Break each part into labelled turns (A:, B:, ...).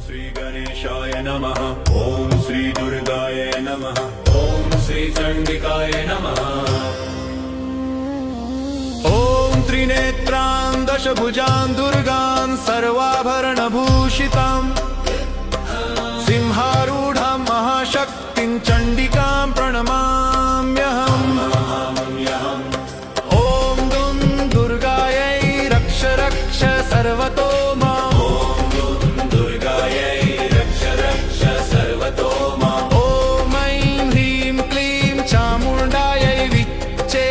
A: श्री गणेशाय नमः। ओम श्री दुर्गाय नमः। ओम श्री चंडिकाय नमः। ओम त्रिनेत्रां दशभुजां दुर्गां सर्वाभरणभूषितां सिंहारूढां महाशक्तिं चंडिकां प्रणमाम्यहम्। ओम दुं दुर्गायै रक्ष रक्ष सर्वतो माम्। ओम दुं दुर्गायै रक्ष रक्ष सर्वतो माम्। ओम ऐं ह्रीं क्लीं चामुण्डायै विच्चे।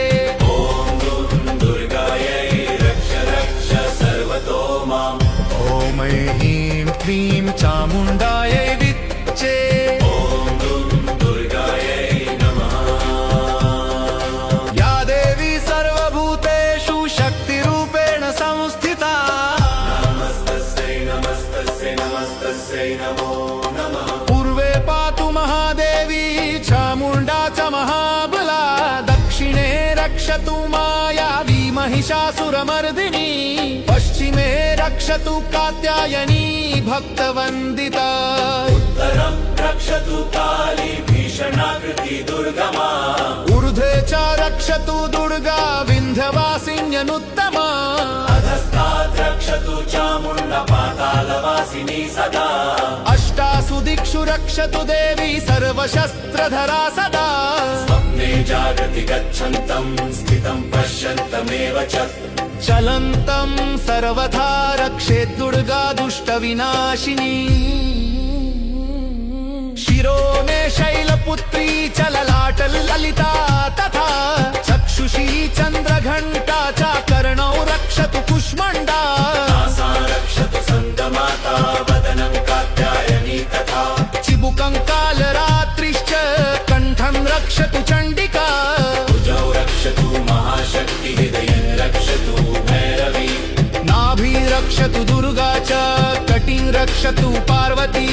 A: ओम दुं दुर्गायै रक्ष रक्ष सर्वतो माम्। ओम ऐं ह्रीं क्लीं चामुण्डायै विच्चे। ओम दुं दुर्गायै नमः। या देवी सर्वभूतेषु शक्तिरूपेण संस्थिता नमस्तस्यै नमस्तस्यै नमस्तस्यै नमो नमः। पूर्वे पातु महादेवी चामुण्डा च महाबला। दक्षिणे रक्षतु मायावी महिषासुरमर्दिनी। पश्चिमे रक्षतु कात्यायनी भक्तवन्दिता। उत्तरं रक्षतु काली भीषणाकृति दुर्गमा। ऊर्ध्वे च रक्षतु दुर्गा विन्ध्यवासिन्यनुत्तमा। अधस्तात् रक्षतु चामुण्डा पातालवासिनी सदा। अष्टासु दिक्षु रक्षतु देवी सर्वशस्त्रधरा सदा। स्वप्ने जागृति गच्छन्तं स्थितं पश्यन्तमेव च चलन्तं सर्वथा रक्षेत् दुर्गा दुष्टविनाशिनी। शिरो मे शैलपुत्री चललाटललिता तथा चक्षुषी चन्द्रघण्टा च कर्णौ रक्षतु कुष्मण्डा। नासा रक्षतु स्कन्दमाता वदनं कात्यायनी तथा चिबुकं कालरात्रिश्च कण्ठं रक्षतु चण्डिका। भुजौ रक्षतु महाशक्ति हृदयं रक्षतु भैरवी। नाभि रक्षतु दुर्गा च कटिं रक्षतु पार्वती।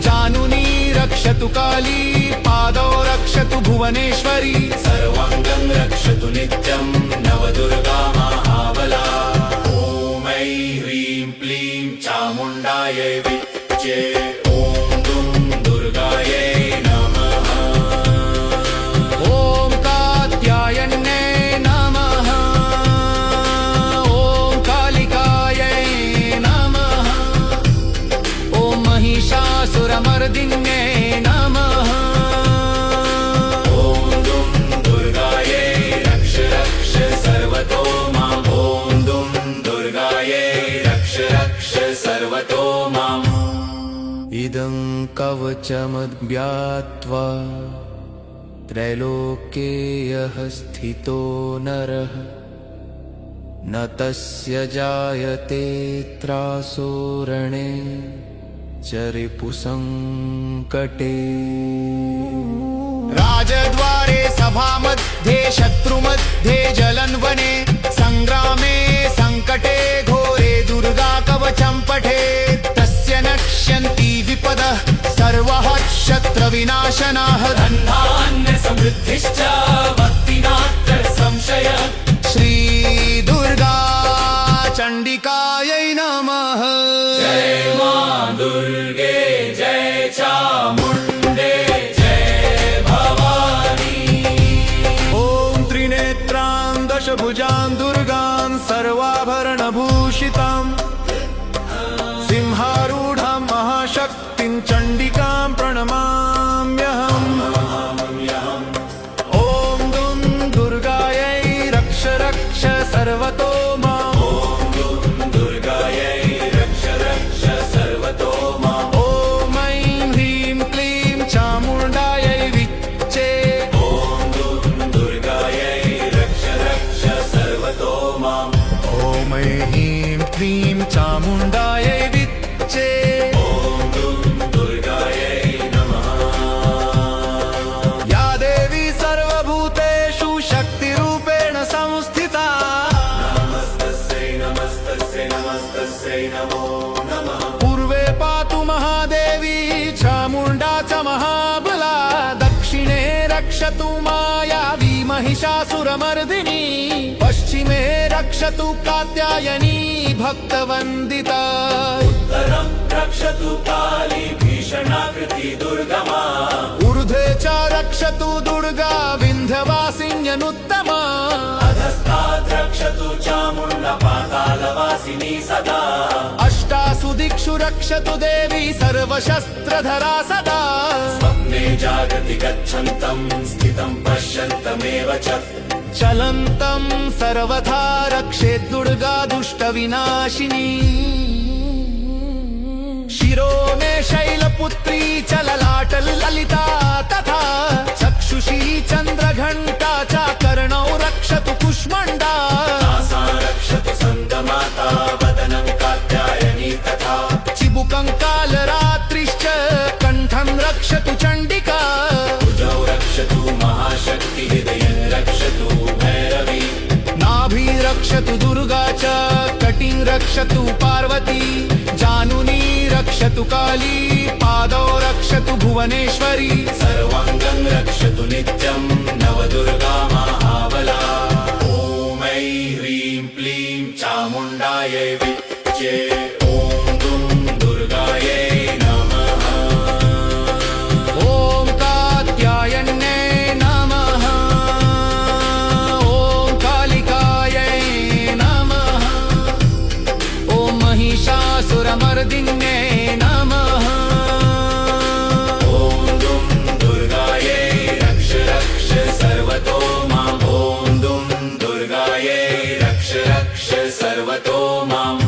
A: जानुनी रक्षतु काली पादौ रक्षतु भुवनेश्वरी। सर्वाङ्गं रक्षतु नित्यं नवदुर्गा महाबला। ॐ ऐं ह्रीं क्लीं चामुण्डायै विच्चे। ॐ दुं दुर्गायै नमः। ॐ कात्यायन्यै नमः। ॐ कालिकायै नमः। ॐ महिषासुरमर्दिन्यै नमः। ॐ दुं दुर्गायै रक्ष रक्ष सर्वतो माम्। ॐ दुं दुर्गायै रक्ष रक्ष सर्वतो माम्। इदं कवचमध्यात्वा त्रैलोक्ये यः स्थितो नरः न तस्य जायते त्रासो रणे च रिपुसङ्कटे। राजद्वारे सभामध्ये शत्रुमध्ये जलन्वने सङ्ग्रामे सङ्कटे घोरे दुर्गा कवचं पठेत्। तस्य नश्यन्ति विपदः सर्वः शत्रुविनाशनाः। धन्धान्य समृद्धिश्च भक्तिनात्र संशयः। श्री दुर्गा चण्डिकायै नमः। जय मां दुर्गे जय चामुण्डे जय भवानी। ॐ त्रिनेत्रां दशभुजां दुर्गां सर्वाभरणभूषितां सिंहारूढां महाशक्तिं चण्डिकां प्रणमाम्यहम्। ॐ दुं दुर्गायै रक्ष रक्ष सर्वतो माम्। ॐ दुं दुर्गायै रक्ष रक्ष सर्वतो माम्। ॐ ऐं ह्रीं क्लीं चामुण्डायै विच्चे। ॐ दुं दुर्गायै रक्ष रक्ष सर्वतो माम्। ॐ ऐं ह्रीं क्लीं चामुण्डायै विच्चे। ॐ दुं दुर्गायै नमः। या देवी सर्वभूतेषु शक्तिरूपेण संस्थिता नमस्तस्यै नमस्तस्यै नमस्तस्यै नमो नमः। पूर्वे पातु महादेवी चामुण्डा च महाबला। दक्षिणे रक्षतु मायावी महिषासुरमर्दिनी। पश्चिमे रक्षतु कात्यायनी भक्तवन्दिता। उत्तरं रक्षतु काली महाशक्ति दुर्गमा
B: ऊर्ध्वे च रक्षतु दुर्गा विन्ध्यवासिन्यनुत्तमा
A: अधस्तात् रक्षतु चामुण्डा पातालवासिनी सदा
B: अष्टासु दिक्षु रक्षतु देवी सर्वशस्त्रधरा सदा
A: स्वप्ने जागति गच्छन्तं स्थितं पश्यन्तमेव च
B: चलन्तं सर्वथा रक्षेत् दुर्गा दुष्टविनाशिनी शिरो मे शैलपुत्री च ललाटललिता तथा चक्षुषी चन्द्रघण्टा च कर्णौ रक्षतु कुष्मण्डा
A: सा रक्षतु स्कन्दमाता वदनं कात्यायनी तथा
B: चिबुकं कालरात्रिश्च कण्ठं रक्षतु चण्डिका
A: भुजौ रक्षतु महाशक्ति हृदयं रक्षतु भैरवी
B: नाभि रक्षतु दुर्गा च कटिं रक्षतु पार्वती जानुनी रक्षतु काली पादौ रक्षतु भुवनेश्वरी
A: सर्वाङ्गं रक्षतु नित्यं नवदुर्गा महाबला ॐ ऐं ह्रीं क्लीं चामुण्डायै विच्चे ॐ दुं दुर्गायै नमः
B: ॐ कात्यायन्यै नमः ॐ कालिकायै नमः ॐ महिषासुरमर्दिन्यै नमः
A: ॐ दुं दुर्गायै रक्ष रक्ष सर्वतो माम् ॐ दुं दुर्गायै रक्ष रक्ष सर्वतो माम्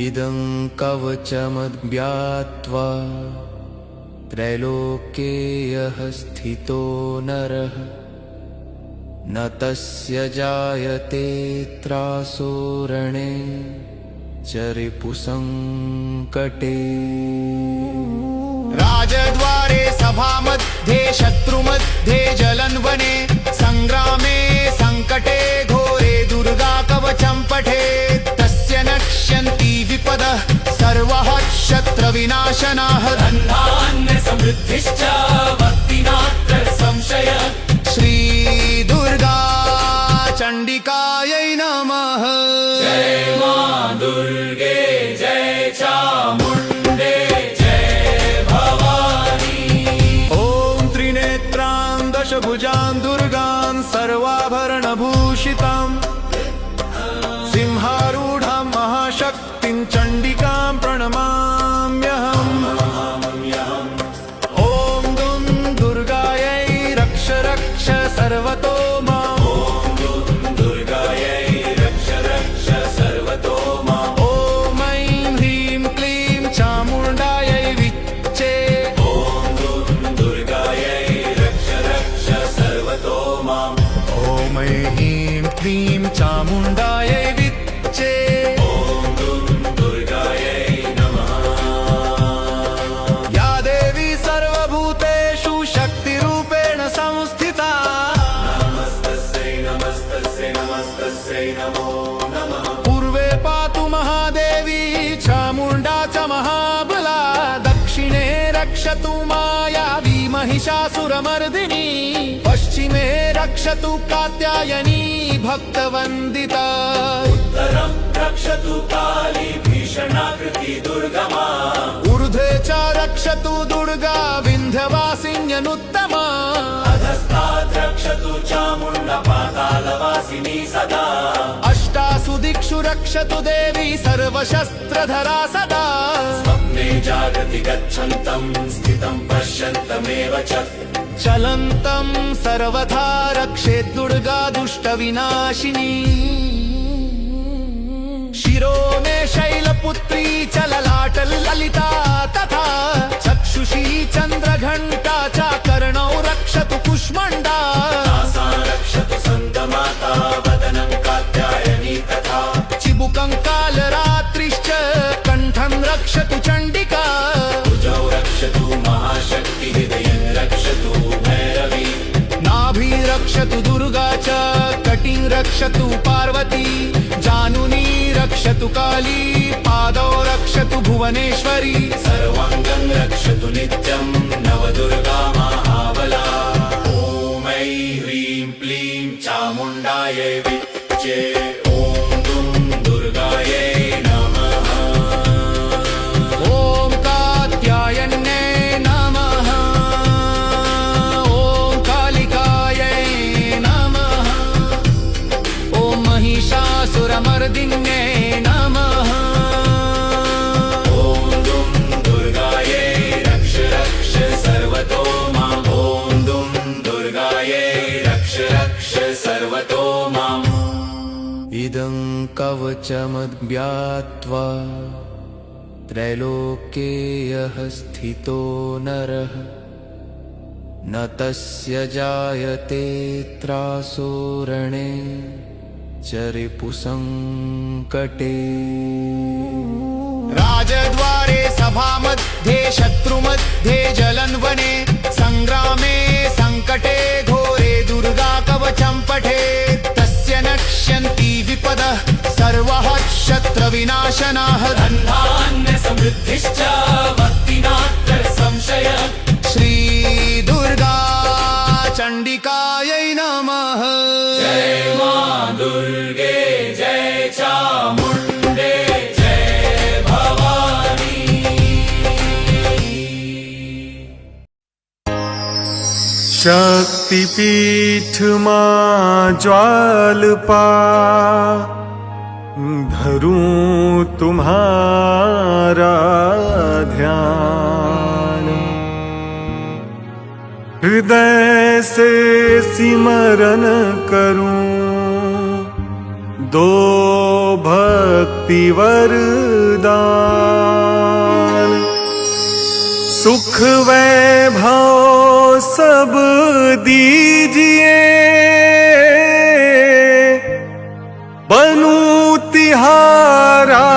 B: इदं कवचमद्भ्यात्वा त्रैलोक्ये यः स्थितो नरः न तस्य जायते त्रासो रणे च रिपुसङ्कटे राजद्वारे सभामध्ये शत्रुमध्ये जलन्वने सङ्ग्रामे सङ्कटे घोरे दुर्गा कवचं पठेत् तस्य नक्ष्यन्ति विपदः सर्वः शत्रविनाशनाः
A: धन्धान्य समृद्धिश्च भक्तिनात्र संशयः
B: श्रीदुर्गा चण्डिकायै नमः
A: जय मां दुर्गे जय चामुण्डे जय भवानी
B: ॐ त्रिनेत्रां दशभुजां दुर्गां सर्वाभरणभूषितां सिंहारूढां महाशक्तिं चण्डिकां प्रणमाम्यहम् ॐ दुं दुर्गायै रक्ष रक्ष सर्वतो माम्
A: ॐ दुर्गायै रक्ष रक्ष सर्वतो माम्
B: ॐ ऐं ह्रीं क्लीं चामुण्डायै विच्चे
A: ॐ दुर्गायै रक्ष रक्ष सर्वतो माम्
B: ॐ ऐं क्लीं चामुण्डायै विच्चे
A: ॐ दुर्गायै नमः
B: या देवी सर्वभूतेषु शक्तिरूपेण संस्थिता
A: नमस्तस्यै नमस्तस्यै नमस्तस्यै नमो नमः
B: पूर्वे पातु महादेवी चामुण्डा च महाबला दक्षिणे रक्षतु मायावी महिषासुरमर्दिनी पश्चिमे रक्षतु कात्यायनी भक्तवन्दिता
A: उत्तरं रक्षतु काली भीषणाकृति दुर्गमा
B: ऊर्ध्वे च रक्षतु दुर्गा विन्ध्यवासिन्यनुत्तमा
A: अधस्तात् रक्षतु चामुण्डा पातालवासिनी सदा
B: अष्टासु दिक्षु रक्षतु देवी सर्वशस्त्रधरा सदा
A: स्वप्ने जागति गच्छन्तं स्थितं पश्यन्तमेव च
B: चलन्तं सर्वथा रक्षेत् दुर्गा दुष्टविनाशिनी शिरो मे शैलपुत्री च ललाटललिता तथा चक्षुषी चन्द्रघण्टा च कर्णौ रक्षतु कुष्मण्डा
A: सा रक्षतु स्कन्दमाता वदनं कात्यायनी तथा
B: चिबुकं कालरात्रिश्च कण्ठं रक्षतु चण्डिका
A: भुजौ रक्षतु महाशक्ति हृदयं रक्षतु भैरवी
B: नाभि रक्षतु दुर्गा च कटिं रक्षतु पार्वती जानुनी रक्षतु काली पादौ रक्षतु भुवनेश्वरी
A: सर्वाङ्गं रक्षतु नित्यं नवदुर्गा महाबला ॐ ऐं ह्रीं क्लीं चामुण्डायै विच्चे ॐ दुं दुर्गायै नमः
B: ॐ कात्यायन्यै नमः कवचमद्व्यात्वा त्रैलोक्ये यः स्थितो नरः न तस्य जायते त्रासो रणे च रिपुसङ्कटे। राजद्वारे सभामध्ये शत्रुमध्ये जलन्वने सङ्ग्रामे सङ्कटे घोरे दुर्गा कवचं पठेत् तस्य नक्ष्यन्ति विपदः सर्वः शत्रविनाशनाः।
A: धन्धान्य समृद्धिश्च भक्तिनात्र संशयः।
B: श्री दुर्गा चण्डिकायै नमः।
A: जय मां दुर्गे जय चामुण्डे जय भवानी।
C: शक्तिपीठ मां ज्वालपा धरूं तुम्हारा ध्यान। हृदय से सिमरन करूं दो भक्ति वरदान। सुख वैभव सब दीजिए बनूं तिहारा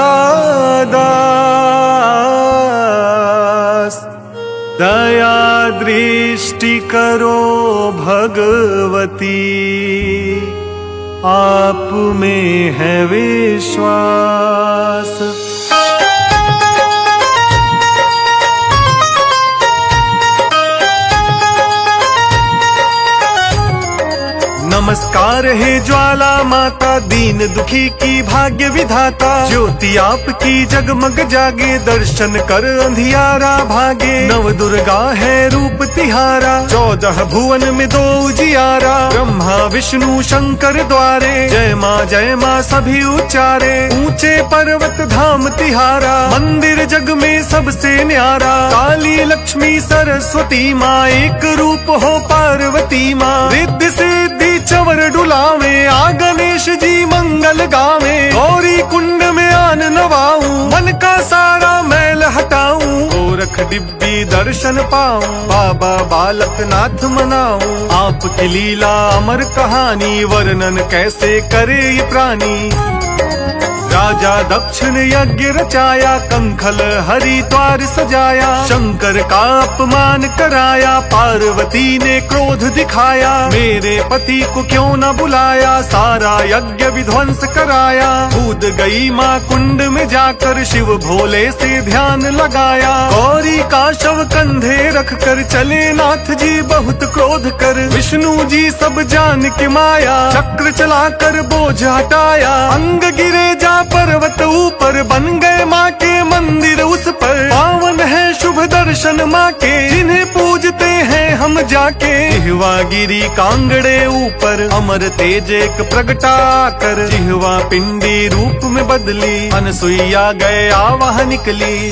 C: दास। दया दृष्टि करो भगवती आप में है विश्वास। नमस्कार है ज्वाला माता दीन दुखी की भाग्य विधाता। ज्योति आपकी जगमग जागे दर्शन कर अंधियारा भागे। नव दुर्गा है रूप तिहारा 14 भुवन में दो उजियारा। ब्रह्मा विष्णु शंकर द्वारे जय माँ सभी उच्चारे। ऊंचे पर्वत धाम तिहारा मंदिर जग में सबसे न्यारा। काली लक्ष्मी सरस्वती माँ एक रूप हो पार्वती माँ। रिद्धि सिद्धि चवर डुलावे आ गणेश जी मंगल गावे। गौरी कुंड में आन नवाऊं मन का सारा मैल हटाऊं। गोरख डिब्बी दर्शन पाऊं बाबा बालक नाथ मनाऊं। आपकी लीला अमर कहानी वर्णन कैसे करे ये प्राणी। राजा दक्ष ने यज्ञ रचाया कंखल हरिद्वार सजाया। शंकर का अपमान कराया पार्वती ने क्रोध दिखाया। मेरे पति को क्यों न बुलाया सारा यज्ञ विध्वंस कराया। कूद गई माँ कुंड में जाकर शिव भोले से ध्यान लगाया। गौरी का शव कंधे रख कर चले नाथ जी बहुत क्रोध कर। विष्णु जी सब जान के माया चक्र चलाकर बोझ हटाया। अंग गिरे जा पर्वत ऊपर बन गए माँ के मंदिर उस पर। पावन है शुभ दर्शन माँ के जिन्हें पूजते हैं हम जाके। जिह्वा गिरी कांगड़े ऊपर अमर तेज एक प्रगटा कर। जिह्वा पिंडी रूप में बदली अनसुईया गया वहाँ निकली।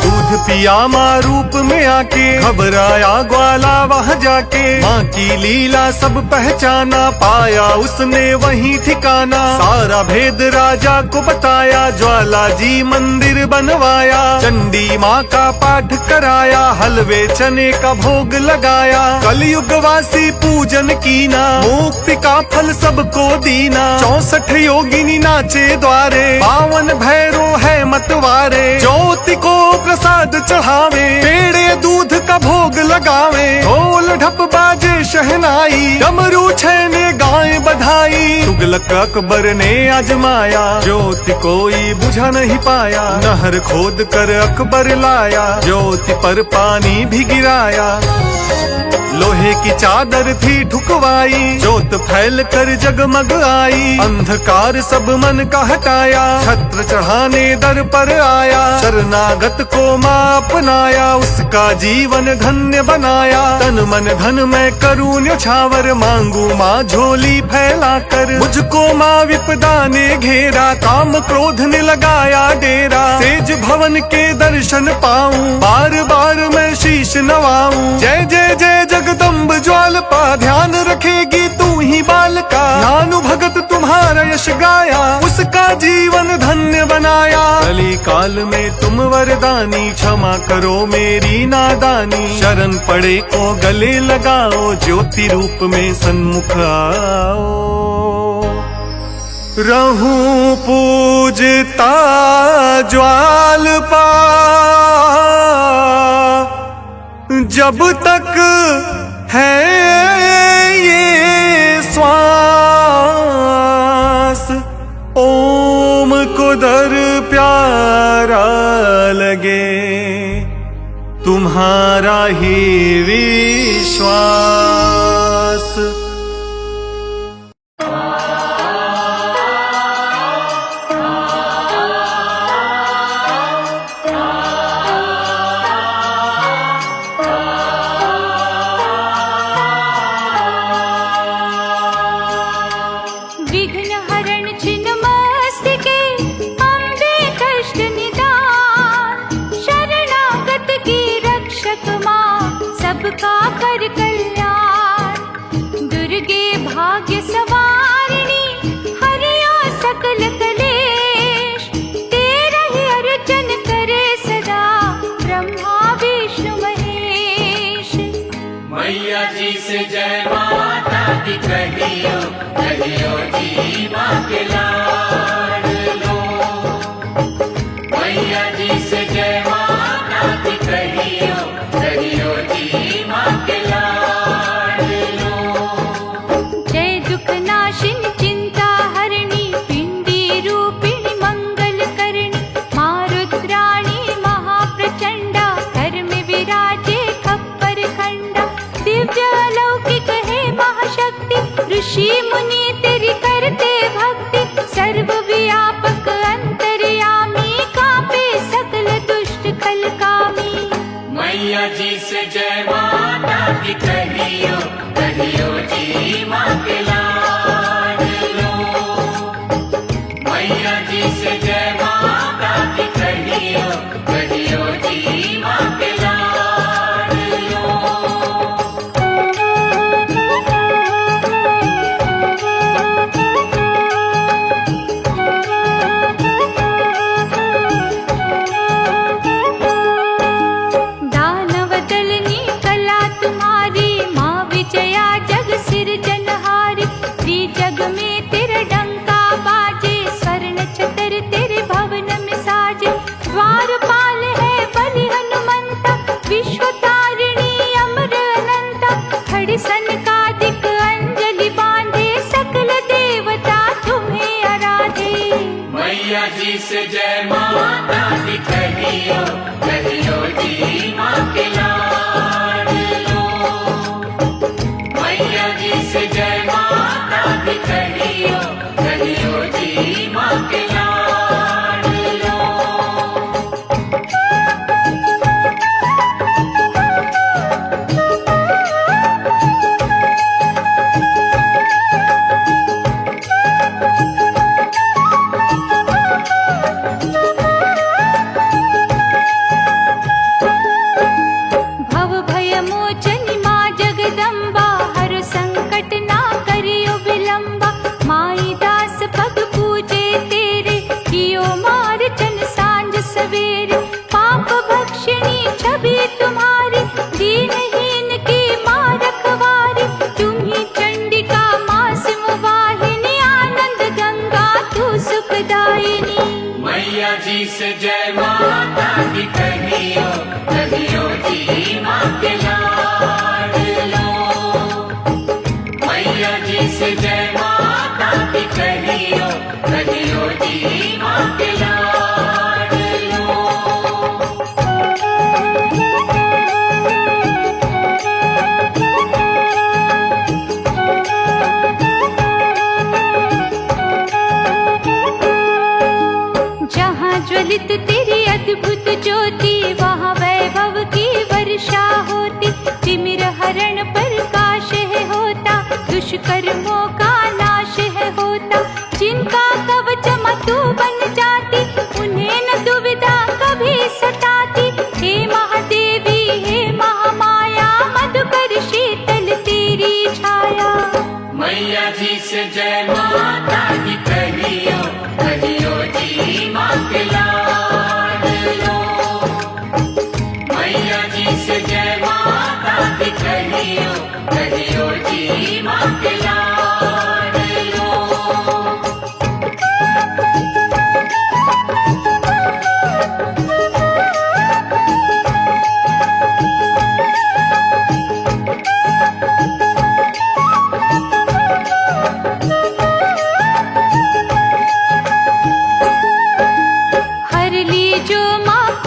C: दूध पिया माँ रूप में आके घबराया ग्वाला वहाँ जाके। माँ की लीला सब पहचाना पाया उसने वहीं ठिकाना। सारा भेद राजा को बताया ज्वाला जी मंदिर बनवाया। चंडी माँ का पाठ कराया हलवे चने का भोग लगाया। कलयुग वासी पूजन कीना मुक्ति का फल सबको दीना। 64 योगिनी नाचे द्वारे 52 भैरो है मतवारे। ज्योति को प्रसाद चढ़ावे पेड़े दूध का भोग लगावे। ढोल ढप बाजे शहनाई डमरू छैने गाए बधाई। तुगलक अकबर ने आजमाया ज्योति कोई बुझा नहीं पाया। नहर खोद कर अकबर लाया ज्योति पर पानी भी गिराया। लोहे की चादर थी ठुकवाई ज्योत फैल कर जगमग आई। अंधकार सब मन का हटाया छत्र चढ़ाने दर पर आया। शरणागत को माँ अपनाया उसका जीवन धन्य बनाया। तन मन धन मैं करूं न्योछावर मांगू माँ झोली फैला कर। मुझ तुझको माँ विपदा ने घेरा, काम क्रोध ने लगाया डेरा। सेज भवन के दर्शन पाऊं, बार बार मैं शीश नवाऊं। जय जय जय जगदम्ब ज्वालपा, ध्यान रखेगी तू ही बालका। नानु भगत तुम्हारा यश गाया, उसका जीवन धन्य बनाया। कली काल में तुम वरदानी, क्षमा करो मेरी नादानी। शरण पड़े को गले लगाओ, ज्योति रूप में सन्मुख आओ। रहूं पूजता ज्वालपा, जब तक है ये श्वास। ओम को दर प्यारा लगे, तुम्हारा ही विश्वास।
D: सबका कर कल्याण, दुर्गे भाग्य सवारिणी, हरियो सकल कलेश। तेरा ही अर्चन करे सदा, ब्रह्मा विष्णु महेश।
A: मैया जी से जय माता दी कहियो, कहियो जी माँ के लाड लो। मैया जी से जय माता दी कहियो, कहियो जी माँ के लाड लो।
D: जय दुख नाशिनी चिंता हरणी, पिंडी रूपिणी मंगल करणी। माँ रुद्राणी महाप्रचंडा, कर में विराजे खप्पर खंडा। दिव्य अलौकिक है महाशक्ति, ऋषि मुनि तेरी करते भक्ति। सर्वव्यापक अंतर्यामी, कांपे सकल दुष्ट खल कामी।
A: मैया जी से जय माता दी कहियो, कहियो जी माँ के लाड लो। मैया जी से जय माता दी कहियो, कहियो जी माँ के लाड लो।
D: जग में तेरा डंका बाजे, स्वर्ण छतर तेरे भवन में साजे। द्वारपाल है बलि हनुमंता, विश्व तारिणी अमर अनंता। खड़ी सनकादिक अंजलि बांधे, सकल देवता तुम्हें आराधे।
A: मैया जी से जय माता दी कहियो, कहियो जी माँ के लाड लो। मैया जी से जय माता दी कहियो, कहियो जी माँ के लाड लो।
D: भव भय मोचनी माँ जगदम्बा, हर संकट ना करियो विलंबा। माई दास पग पूजे तेरे, कियो मार्चन सांझ सवेरे। पाप भक्षिणी छवि तुम्हारी, दीनहीन की माँ रखवारी। तुम्ही चंडिका माँ सिंहवाहिनी, आनंद गंगा तू सुखदायिनी।
A: मैया जी से जय माता दी कहियो, कहियो जी माँ के लाड लो। मैया जी से जय माता दी कहियो, कहियो जी माँ के लाड लो।
D: जहाँ ज्वलित तेरी अद्भुत ज्योति, वहाँ वैभव की वर्षा होती। तिमिर हरण प्रकाश है होता, दुष्कर्मों का नाश है होता।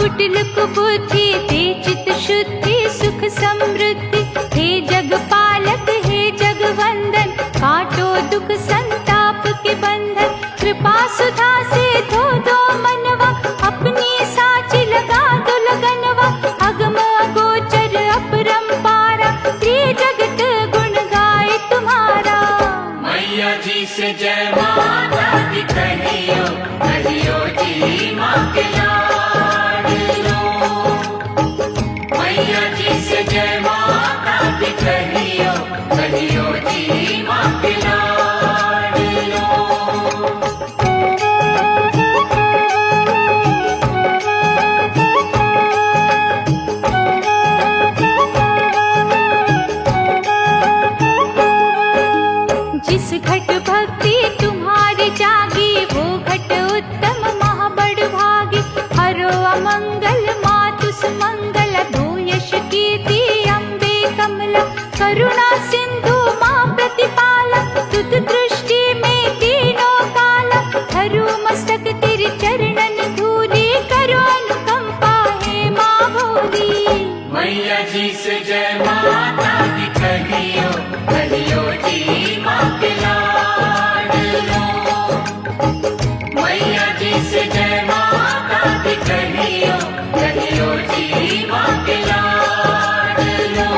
D: कुटिल कुबुद्धि दे चित शुद्धि सुख समृद्धि। हे जगपालक हे जगवंदन काटो दुख संताप के बंधन। कृपा सुधा से धो दो मनवा अपनी साची लगा दो लगनवा। अगम अगोचर अपरंपारा प्रिय जगत गुण गाए तुम्हारा।
A: मैया जी से जय माता दी कहियो कहियो जी माँ के लाडलो। मैया जी से जय माता दी कहियो कहियो जी माँ के लाडलो।
D: जिस घट भक्ति तुम्हारी जागी वो घट उत्तम महाबड़ भागी। हरो अमंगल मातु सुमंगल दो यश कीर्ति अम्बे कमला। करुणा सिंधु माँ प्रतिपाला तुद दृष्टि में तीनों काला। धरु मस्तक तेरे चरणन धूली करो अनुकंपा हे माँ भोली।
A: मैया जी से जय माता दी कहियो कहियो जी माँ के लाडलो। मैया जी से जय माता दी कहियो कहियो जी माँ के लाडलो।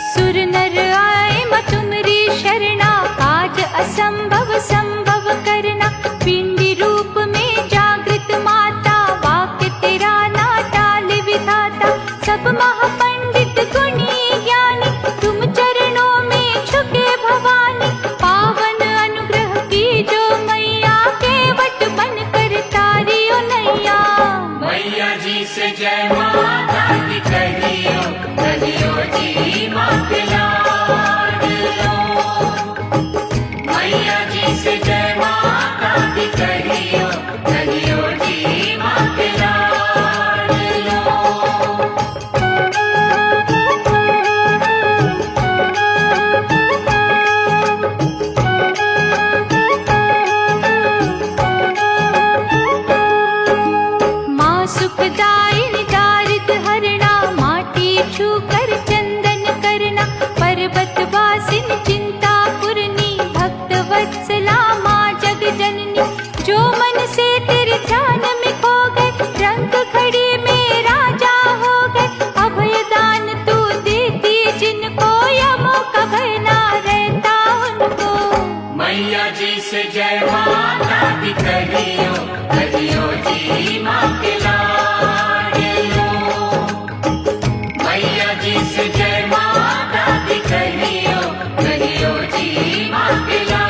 D: सुर नर आए म तुमरी शरणा काज असंभव संभव करना। पिंडी रूप में जागृत माता वाक्य तेरा ना टाल विधाता। सब महापंडित गुणी ज्ञानी तुम चरणों में झुके भवानी। पावन अनुग्रह की जो मैया केवट बन कर तारियो नैया।
A: मैया जी से जय माता दी कहियो कहियो जी माँ के लाडलो। मैया जी से जय माता दी कहियो कहियो जी माँ के लाडलो।
D: माँ सुखदायिनी दारिद हरणा माटी छूकर चंदन करना। पर्वत वासिनी चिंता पूर्णी भक्त वत्सला माँ जग जननी। जो मन से तेरे ध्यान में खो गए रंग खड़ी में राजा हो गए। अभय दान तू देती जिनको यमों का भय ना रहता उनको।
A: मैया जी से जय माता दी कहियो कहियो जी माँ के लाडलो। मैया जी से जय माता दी कहियो कहियो जी माँ के लाडलो।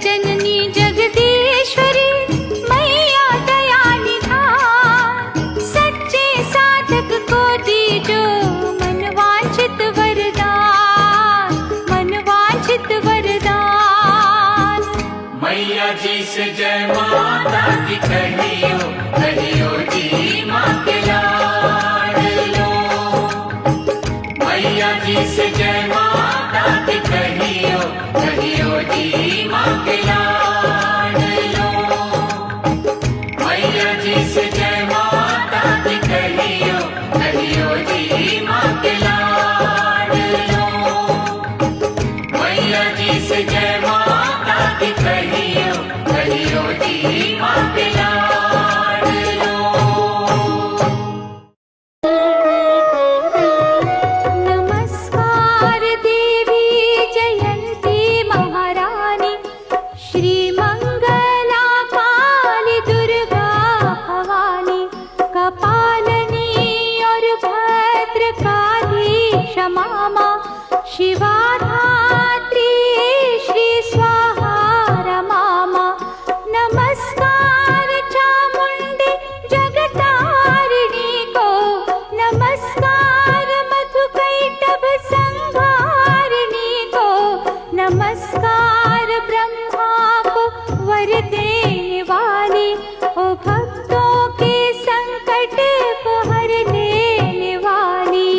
D: जननी जगदीश्वरी मैया दया निधान। सच्चे साधक को दीजो मनवांछित वरदान, मनवांछित वरदान।
A: मैया जी से जय माता की कहियो, कहियो जी माँ के लाड लो। मैया जी से जय माता की कहियो, कहियो जी माँ के लाड लो। मैया जी से जय माता की कहियो, कहियो जी माँ के लाड लो। मैया जी से जय माता की कहियो, कहियो जी माँ के लाड लो।
D: नमस्कार देवी जयंती महारानी, श्री मंगला काली दुर्गा भवानी, कपालिनी और भद्रकाली क्षमा माँ, शिवा धात्री श्री स्वाहा रमा माँ। नमस्कार चामुंडी जगतारिणी को, नमस्कार मधुकैटभ संहारिणी को, नमस्कार ब्रह्मा को वर देने वाली, ओ भक्तों के संकट को हर लेने वाली।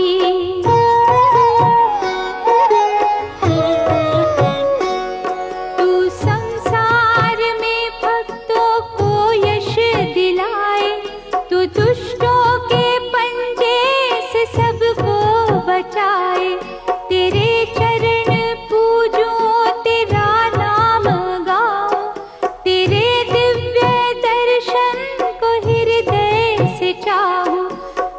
D: तू संसार में भक्तों को यश दिलाए, तू दुष्टों के पंजे से सबको बचाए। तेरे चरण पूजूं, तेरा नाम गाऊं, तेरे दिव्य दर्शन को हृदय से चाहूं।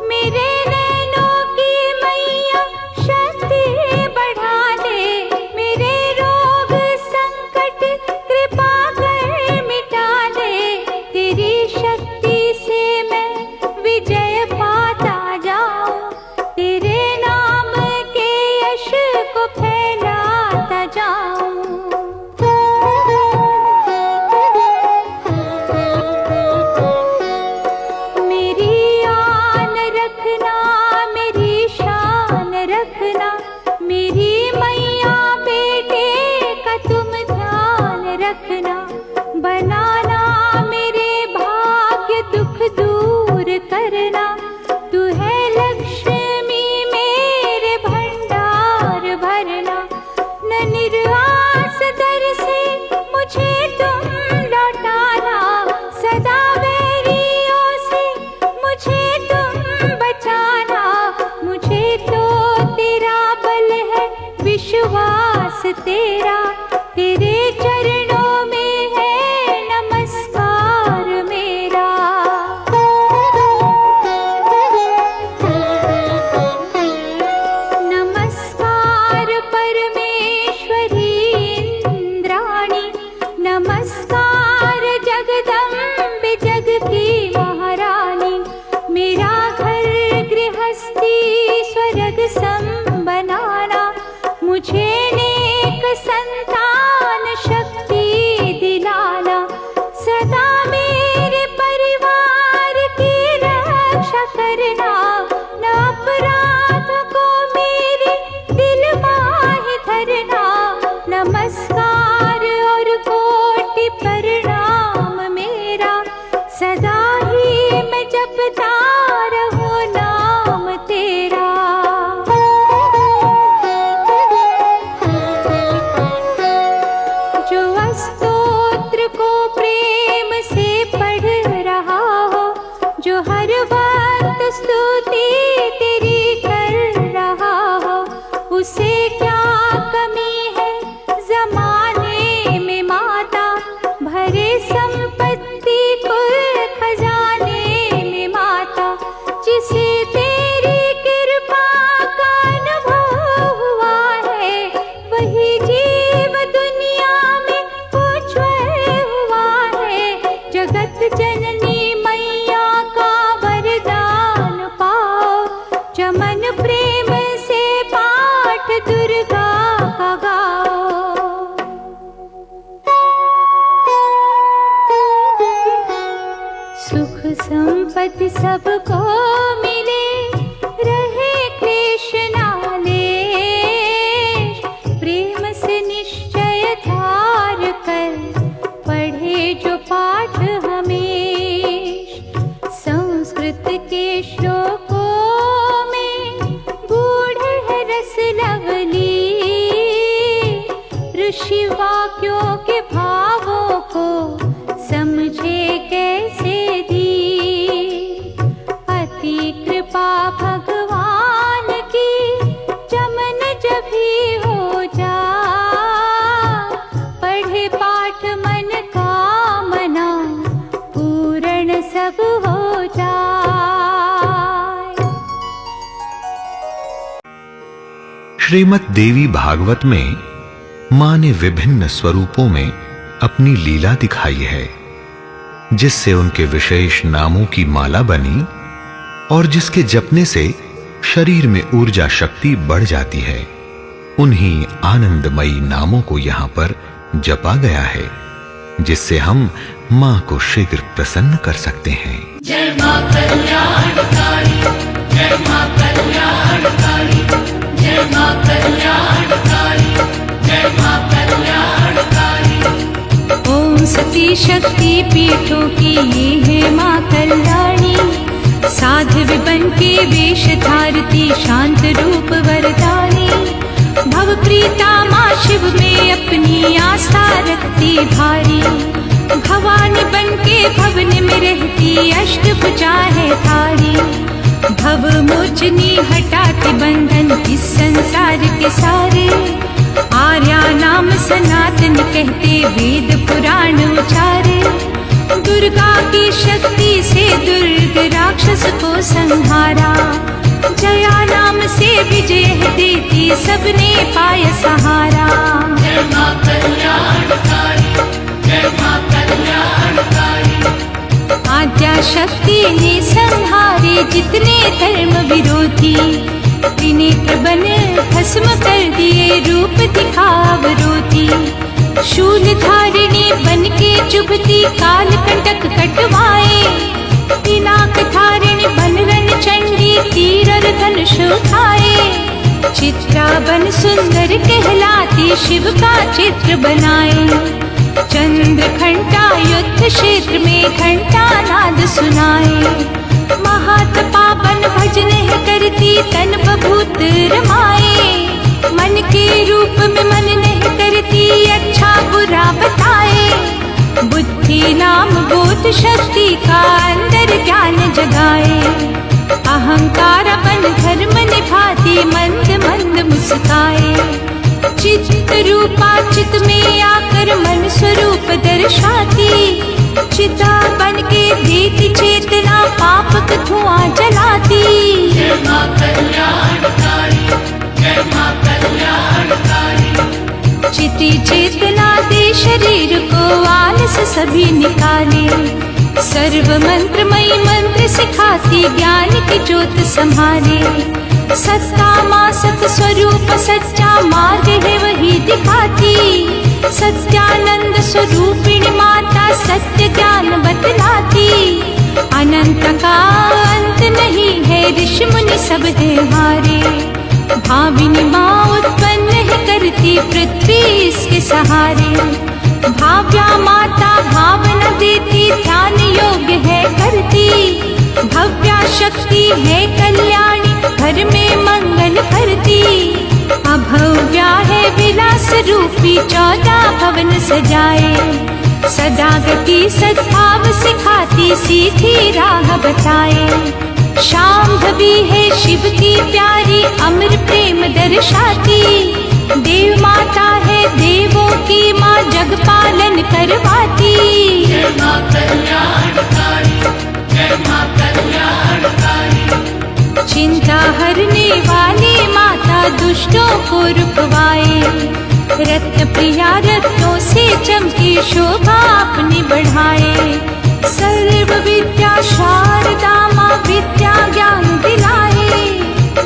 D: मेरे नैनों की मैया शक्ति बढ़ा दे, मेरे रोग संकट कृपा कर मिटा दे। तेरी शक्ति से मैं विजय पाता जाऊं, तेरे नाम के यश को फैलाता जाऊं। मेरी आन रखना, मेरी शान रखना, मेरी मैया बेटे का तुम ध्यान रखना। बनाना मेरे भाग्य दुख दूर करना, तू है लक्ष्मी मेरे भंडार भरना। न निराश दर से मुझे तुम लौटाना, सदा वैरियों से मुझे तुम बचाना। मुझे तो तेरा बल है, विश्वास तेरा, तेरे चरणों में है नमस्कार मेरा। नमस्कार परमेश्वरी इंद्राणी, नमस्कार जगदम्बे जग की महारानी। मेरा घर गृहस्थी स्वर्ग सम बनाना, मुझे नेक संतान शक्ति दिलाना। सदा मेरे परिवार की रक्षा करना, न अपराध को मेरे दिल माही धरना। नमस्कार और कोटि प्रणाम मेरा, सदा ही मैं जपता रहूं नाम तेरा। जो स्तोत्र को प्रेम से पढ़ रहा हो, जो हर वक्त स्तुति तेरी कर रहा हो, उसे क्या कमी है जमाने में माता। भरे संपत्ति कुल खजाने में माता, जिसे तेरी कृपा का अनुभव हुआ है, वही जीव दुनिया में उज्ज्वल हुआ है। जगत जननी मैया का वरदान पाओ, चमन प्रेम से पाठ दुर्गा का गाओ। मिले रहे क्लेश नालेश, प्रेम से निश्चय धार कर पढ़े जो पाठ हमेश। संस्कृत के श्लोकों में गूढ़ है रस लवली, ऋषि वाक्यों के भावों को समझे कैसे दी। अति कृपा भगवान की चमन जब भी हो जा, पढ़े पाठ मन कामना पूर्ण सब हो जाए।
E: श्रीमद् देवी भागवत में मां ने विभिन्न स्वरूपों में अपनी लीला दिखाई है, जिससे उनके विशेष नामों की माला बनी और जिसके जपने से शरीर में ऊर्जा शक्ति बढ़ जाती है। उन्हीं आनंदमयी नामों को यहां पर जपा गया है, जिससे हम मां को शीघ्र प्रसन्न कर सकते हैं।
A: जय मां कल्याणकारी, जय मां कल्याणकारी, जय मां कल्याणकारी, जय मां कल्याणकारी।
D: ओम सती शक्ति पीठों की ये है मां कल्याणी, साध्वी बन के वेश धारती शांत रूप वरदानी। भव प्रीता मां शिव में अपनी आस्था रखती भारी, भवानी बन के भवन में रहती अष्टभुजा है धारी। भव मोचनी हटाती बंधन इस संसार के सारे, आर्या नाम सनातन कहते वेद पुराण उचारे। दुर्गा की शक्ति से दुर्ग राक्षस को संहारा, जया नाम से विजय देती सबने पाय सहारा।
A: जय मां कल्याणकारी, जय मां कल्याणकारी।
D: आद्या शक्ति ने संहारे जितने धर्म विरोधी, त्रिनेत्र बन भस्म कर दिए रूप दिखावरोधी। शूल धारिणी बन के चुभती काल कंटक कटवाए, पिनाक धारिणी बन रण चंडी तीर और धनुष उठाए। चित्रा बन सुंदर कहलाती शिव का चित्र बनाए, चंद्र घंटा युद्ध क्षेत्र में घंटा नाद सुनाए। महात्मा बन भजन है करती तन बभूत रमाए, मन के रूप में मन नहीं करती अच्छा बुरा बताए। बुद्धि नाम बोध शक्ति का अंदर ज्ञान जगाए, अहंकार बन धर्म निभाती मंद मंद मुस्काए। चित्त रूपा चित में आकर मन स्वरूप दर्शाती, चिता बन के देती चेतना पापक धुआं जलाती।
A: जय मां कल्याणकारी, जय मां कल्याणकारी।
D: चिति चेतना दे शरीर को आलस सभी निकाले, सर्व मंत्रमयी मंत्र सिखाती ज्ञान की ज्योत संभाले। सत्ता मां सत स्वरूप सच्चा मार्ग है वही दिखाती, सत्यानंद स्वरूपिणी माता सत्य ज्ञान बतलाती। अनंत का अंत नहीं है ऋषि मुनि सब है हारे, भाविनी मां उत्पन्न है करती पृथ्वी इसके सहारे। भाव्या माता भावना देती ध्यान योग्य है करती, भव्या शक्ति है कल्याणी घर में मंगल करती। अभव्या है विलास रूपी 14 भवन सजाए, सदा गति सद्भाव सिखाती सीधी राह बताए। शांभवी है शिव की प्यारी अमर प्रेम दर्शाती, देव माता है देवों की माँ जग पालन करवाती।
A: जय मां कल्याणकारी, जय मां कल्याणकारी।
D: चिंता हरने वाली माता दुष्टों को रुकवाए, रत्न प्रिया रत्नों से चमकी शोभा अपनी बढ़ाए। सर्व विद्या शारदा माँ विद्या ज्ञान दिलाए,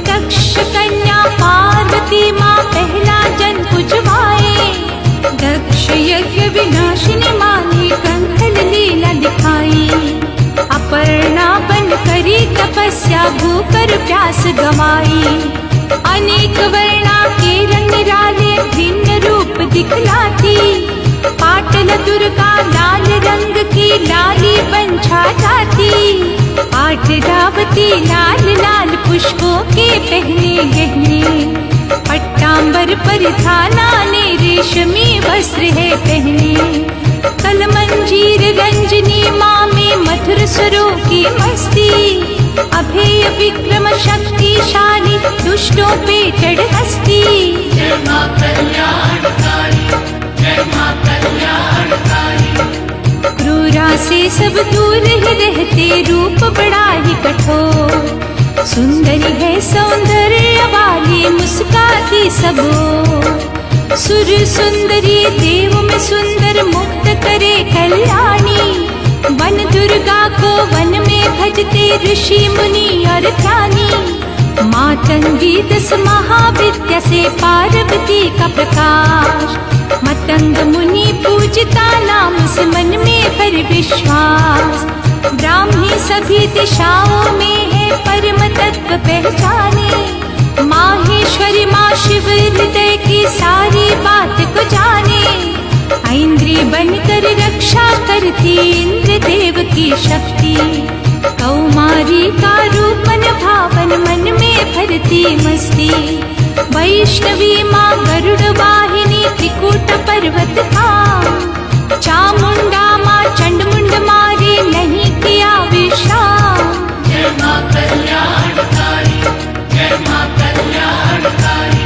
D: दक्ष कन्या पार्वती माँ पहला जन पुजवाए। दक्ष यज्ञ विनाशिनी माँ ने कंकल लीला दिखाई, अपर्णा बन करी तपस्या तपस्या भूकर प्यास गवाई। अनेक वर्णा के रंग निराले भिन्न रूप दिखलाती। पाटल दुर्गा लाल रंग की लाली पंछा जाती। आठ डावती लाल लाल पुष्पों के पहने गहने। पट्टांबर परिधाना ने रेशमी वस्त्र है पहने। कलमंजीर रंजनी माँ में मधुर सुरों की मस्ती। अभेय विक्रम शक्तिशाली दुष्टों पे चढ़ हस्ती।
A: जय मां कल्याणकारी, जय मां कल्याणकारी।
D: क्रूरा से सब दूर ही रहते रूप बड़ा ही कठोर। सुंदरी है सौंदर्य वाली मुस्काती सबो। सुर सुंदरी देव में सुंदर मुक्त करे कल्याणी। वन दुर्गा को वन में भजते ऋषि मुनि और ध्यानी। मातंगी 10 महाविद्या से पार्वती का प्रकाश। मतंग मुनि पूजता नाम से मन में भर विश्वास। ब्राह्मी सभी दिशाओं में है परम तत्व पहचाने। माहेश्वरी माँ शिव हृदय की सारी बात को जाने। ऐन्द्री बनकर रक्षा करती इंद्र देव की शक्ति। कौमारी का रूप मन भावन मन में भरती मस्ती। वैष्णवी माँ गरुड़ वाहिनी त्रिकूट पर्वत धाम। चामुंडा माँ चंडमुंड मारे नहीं किया विश्राम।
A: जय मां कल्याणकारी, जय मां कल्याणकारी।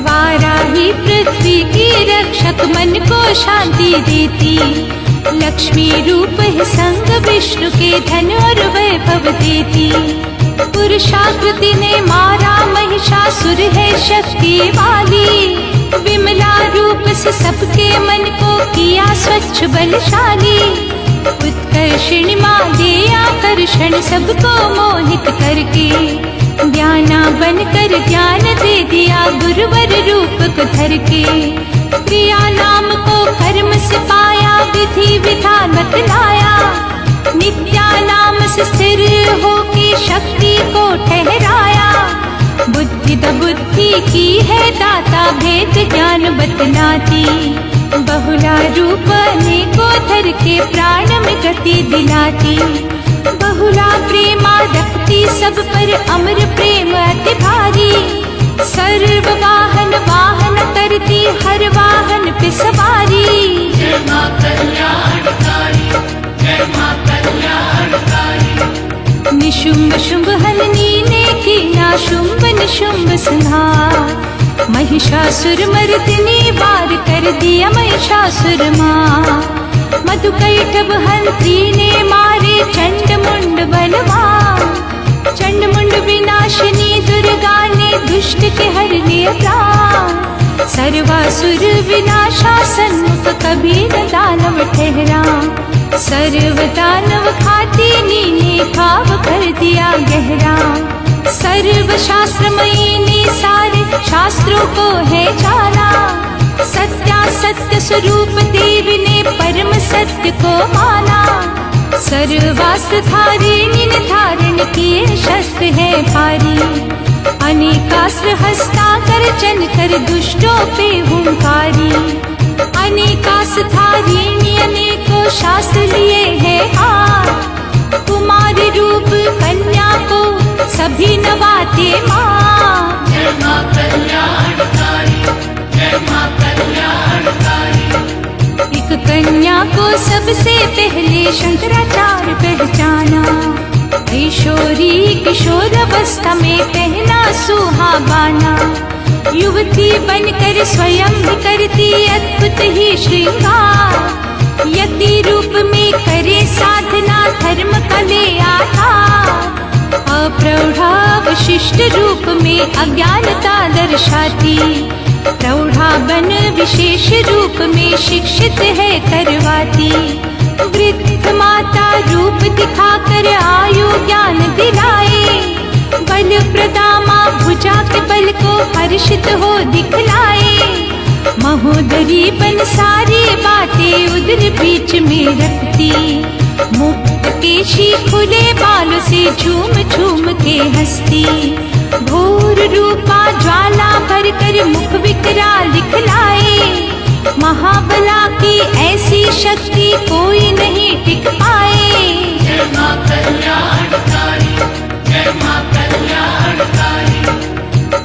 D: वाराही पृथ्वी की रक्षक मन को शांति देती। लक्ष्मी रूप है संग विष्णु के धन और वैभव देती। पुरुषाकृति ने मारा महिषासुर है शक्ति वाली। विमला रूप से सबके मन को किया स्वच्छ बलशाली। उत्कर्षिणी माँ दे आकर्षण सबको मोहित करके। ज्ञाना बनकर ज्ञान दे दिया गुरुवर रूप को धर के। क्रिया नाम को कर्म से पाया विधि विधान बतलाया। नित्या नाम से स्थिर होके शक्ति को ठहराया। बुद्धि द बुद्धि की है दाता भेद ज्ञान बतलाती। बहुला रूप अनेको धर के प्राण में गति दिलाती। बहुला प्रेमा रखती सब पर अमर प्रेम अति भारी। सर्व वाहन वाहन करती हर वाहन पे सवारी।
A: जय मां कल्याणकारी, जय मां कल्याणकारी।
D: निशुंभ शुंभ हलनी ने किया शुंभ निशुंभ संहार। महिषासुर मर्दिनी वार कर दिया महिषासुर मार। मधुकैटभ हंत्री ने मारे चंडमुंड बलवान। चंडमुंड विनाशिनी दुर्गा ने दुष्ट के हर लिया प्राण। सर्वासुर विनाशा सन्मुख कभी न दानव ठहरा। सर्व दानव खाती ने भाव कर दिया गहरा। सर्व शास्त्रमयी ने सारे शास्त्रों को है जाना। सत्या सत्य स्वरूप देव ने परम सत्य को माना। सर्वास्त्र धारिणी ने धारण किए शस्त्र है भारी। अनेकास्त्र हस्ताकर चन कर दुष्टों पे हुंकारी। अनेकास्त्र धारिणी अनेकों शास्त्र लिए है हाथ। कुमारी रूप कन्या को सभी नवाते माँ।
A: जय मां कल्याणकारी, जय मां कल्याणकारी।
D: एक कन्या को सबसे पहले शंकराचार्य पहचाना। किशोरी किशोर अवस्था में पहना सुहागाना। युवती बनकर स्वयं भी करती अद्भुत ही श्रृंगार। यति रूप में करे साधना धर्म का ले आधार। अप्रौढ़ा विशिष्ट रूप में अज्ञानता दर्शाती। प्रौढ़ा बन विशेष रूप में शिक्षित है करवाती। वृद्ध माता रूप दिखाकर आयु ज्ञान दिलाए। बल प्रदामा भुजा के बल को हर्षित हो दिखलाए। महोदरी बन सारी बातें उधर बीच में रखती। मुक्त केशी खुले बालों से झूम झूम के हंसती, घोर रूपा ज्वाला भर कर मुख विकराल दिखलाए। महाबला की ऐसी शक्ति कोई नहीं टिक पाए।
A: जय मां कल्याणकारी, जय मां कल्याणकारी।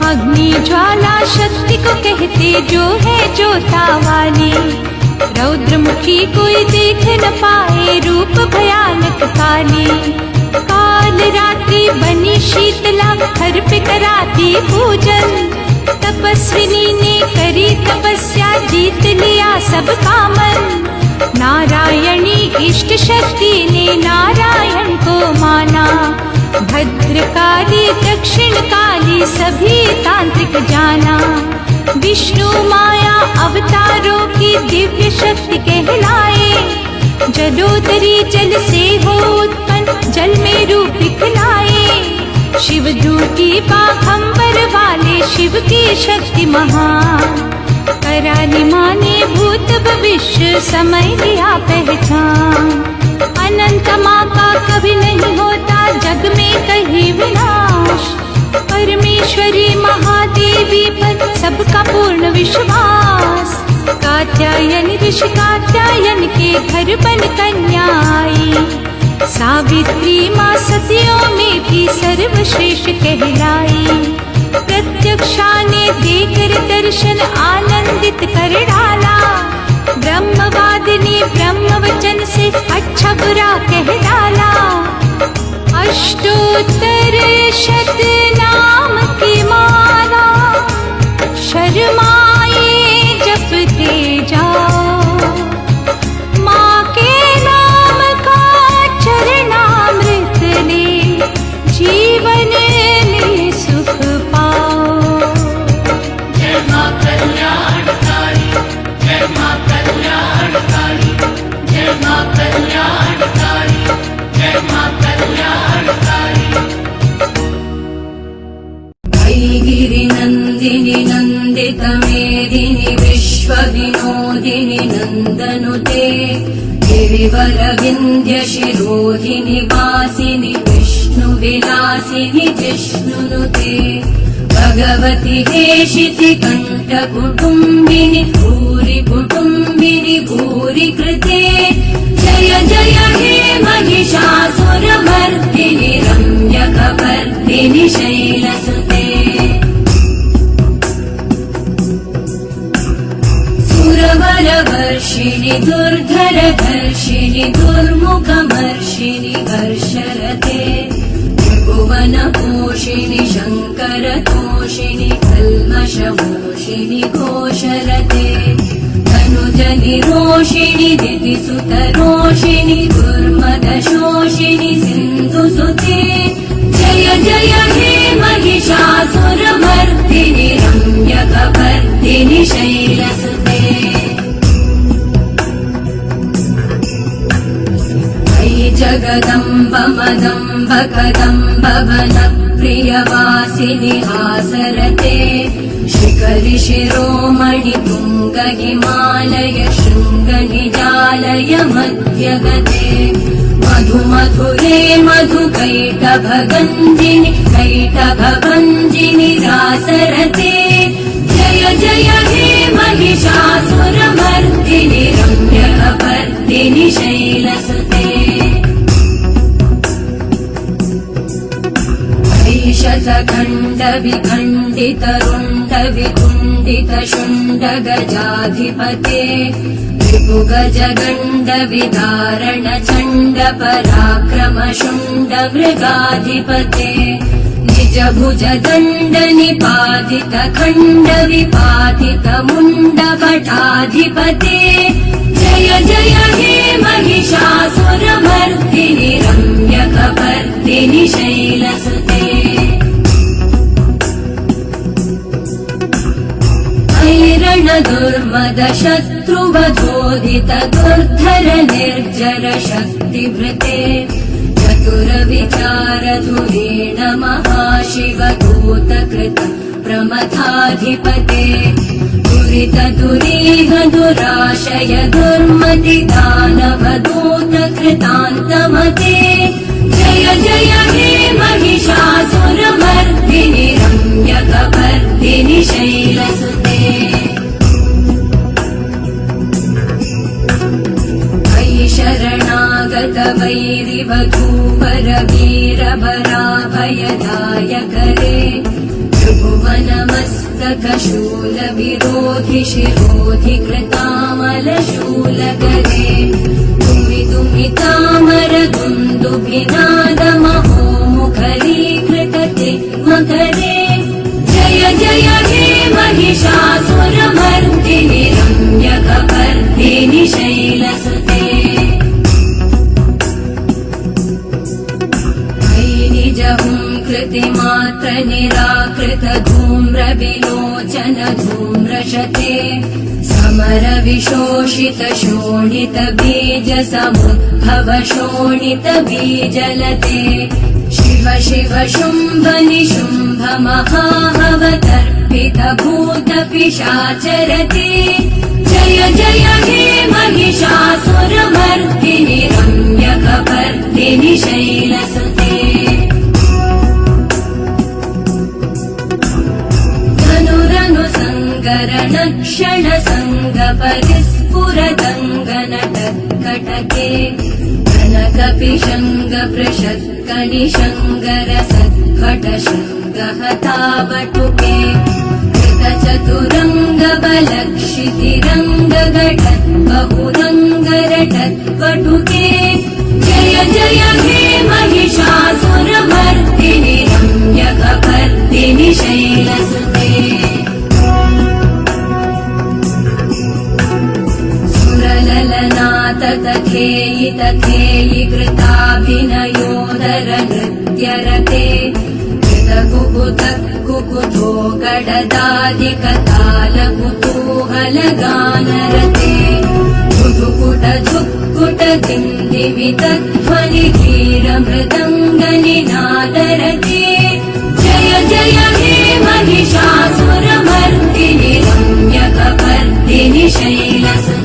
D: अग्नि ज्वाला शक्ति को कहते जो है जोता वाली, रौद्रमुखी कोई देख न पाए रूप भयानक काली। काल रात्रि बनी शीतला हर पे कराती पूजन, तपस्विनी ने करी तपस्या जीत लिया सब कामन। नारायणी इष्ट शक्ति ने नारायण को माना, भद्रकाली दक्षिण काली सभी तांत्रिक जाना। विष्णु माया अवतारों की दिव्य शक्ति कहलाए, जलोदरी जल से हो उत्पन्न जल में रूप दिखलाए। शिव दूती बाघंबर वाले शिव की शक्ति महान, कराली माँ ने भूत भविष्य समय लिया पहचान। अनंत माँ का कभी नहीं होता जग में कहीं विनाश, परमेश्वरी महादेवी पर सबका पूर्ण विश्वास। कात्यायन ऋषि कात्यायन के घर बन कन्या आई, सावित्री माँ सतियों में भी सर्वश्रेष्ठ कहलाई। प्रत्यक्षा ने देकर दर्शन आनंदित कर डाला, ब्रह्मवादिनी ब्रह्म वचन से अच्छा बुरा कह डाला। अष्टोत्तर शत नाम की माला, शर्माए जपते जाओ। माँ के नाम का चरणामृत ले, जीवन में सुख पाओ।
A: जय मां कल्याणकारी, जय मां कल्याणकारी, जय मां कल्याणकारी, जय मां कल्याणकारी।
F: गिरिनन्दिनि नन्दितमेदिनि विश्वविनोदिनि नन्दनुते, गिरिवरविन्ध्यशिरोधिनि वासिनि विष्णुविलासिनि जिष्णुनुते। भगवति हेशिति कण्ठकुटुम्बिनि भूरि कुटुम्बिनि भूरि कृते। जय जय हे महिषासुरमर्दिनि रम्यकपर्दिनि शैलसुते। सुरवरवर्षिणि दुर्धरधर्षिणि दुर्मुखमर्षिणि हर्षरते। त्रिभुवनपोषिणि शङ्करतोषिणि कल्मषमोषिणि घोषरते। धनुजनिरोषिणि दितिसुतरोषिणि दुर्मदशोषिणि सिन्धुसुते। जय जय हे महिषासुरमर्दिनि रम्यकपर्दिनि शैलसुते। मयि जगदम्ब मदम्ब कदम्ब वनप्रियवासिनि हासरते। शिखरि शिरोमणि तुङ्ग हिमालय शृङ्गनिजालय मध्यगते। मधु मधुरे मधुकैटभगञ्जिनि कैटभभञ्जिनि रासरते। जय जय हे महिषासुरमर्दिनि रम्यकपर्दिनि शैलसुते। शतखण्डविखण्डितरुण्डविकुण्डितशुण्डगजाधिपते। रिपुगजगण्डविदारण चण्ड पराक्रम शुण्ड मृगाधिपते। निज भुज दण्ड निपातित खण्ड विपातित मुण्ड भटाधिपते। जय जय हे महिषासुरमर्दिनि रम्यकपर्दिनि शैलसुते। ऐरण दुर्मद शत्रुवधोदित दुर्धर निर्जर शक्तिभृते। चतुर विचार धुरेण महाशिव दूतकृत प्रमथाधिपते। दुरित दुरीह दुराशय दुर्मति दानव दूतकृत नियतान्तमते जय जय हे महिषासुरमर्दिनि रम्यकपर्दिनि शैलसुते मयि शरणागत वैरिवधूवर वीरवराभयदायकरे त्रिभुवनमस्तकशूलविरोधि शिरोधि कृतामलशूलकरे दुमिदुमितामर दुन्दुभिनादमहो मुखरीकृतते मकरे जय जय हे महिषासुरमर्दिनि रम्यकपर्दिनि शैलसुते निजहुं कृतिमात्र निराकृत धूम्र विलोचन धूम्रशते समर विशोषित शोणित बीज समुद्भव शोणित बीजलते शिव शिव शुम्भ निशुम्भ महाहवतर्पित भूत पिशाचरते जय जय हे महिषासुरमर्दिनि रम्यकपर्दिनि शैलसुते रणक्षण संग परिस्फुरदङ्गनटत्कटके कनकपिशङ्ग पृषत्कनिशङ्गर सत्कट शृङ्गहतावटुके कृतचतुरङ्ग बलक्षितिरङ्ग घटत् बहुरङ्गरटत्पटुके जय जय हे महिषासुरमर्दिनि रम्यकपर्दिनि शैलसुते तथेयि तथेयि कृताभिनयोदर नृत्यरते कृतकुकुत कुकुतो गडदादिकताल कुतूहलगानरते धुकुट धुक्कुट दिन्दिमितध्वनि धीर मृदङ्गनिनादरते जय जय हे महिषासुरमर्दिनि रम्यकपर्दिनि शैलसुते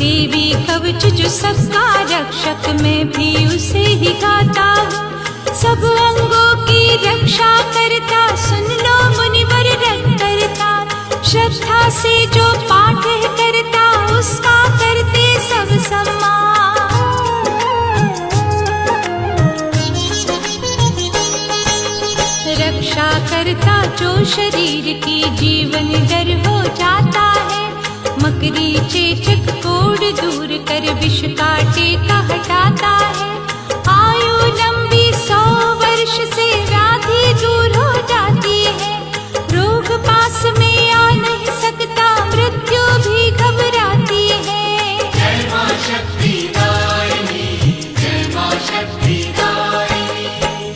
D: देवी कवच जो सबका रक्षक मैं भी उसे ही गाता हूँ सब अंगों की रक्षा करता सुन लो मुनिवर रख करता श्रद्धा से जो पाठ करता उसका करते सब सम्मान रक्षा करता जो शरीर की जीवन डर हो जाता है मकरी चेचक कोड़ दूर कर विष काटे का हटाता है आयु लंबी 100 वर्ष से व्याधि दूर हो जाती है रोग पास में आ नहीं सकता मृत्यु भी घबराती है
A: जय मां शक्ति दायिनी जय मां शक्ति दायिनी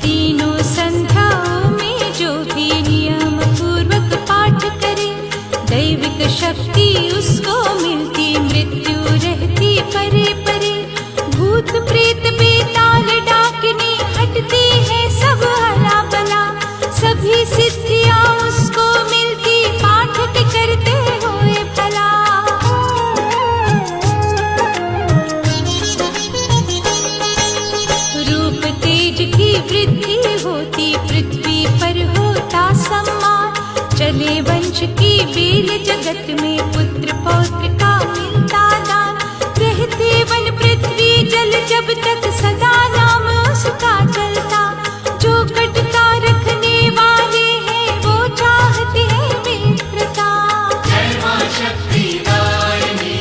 D: तीनों संध्याओं में जो भी नियम पूर्वक पाठ करे दैविक शक्ति उसको मिलती मृत्यु रहती परे परे भूत प्रेत बेताल डाकनी हटती है सब हला बला सभी सिद्धियां उसको मिलती पाठ के करते हुए भला रूप तेज की वृद्धि होती पृथ्वी पर होता सम्मान चले वंश की बेल जगत में पुत्र पौत्र का मिलता दान रहते वन पृथ्वी जल जब तक सदा नाम उसका चलता। जो कटता रखने वाले हैं वो चाहते हैं मित्रता।
A: जय मां शक्ति दायिनी,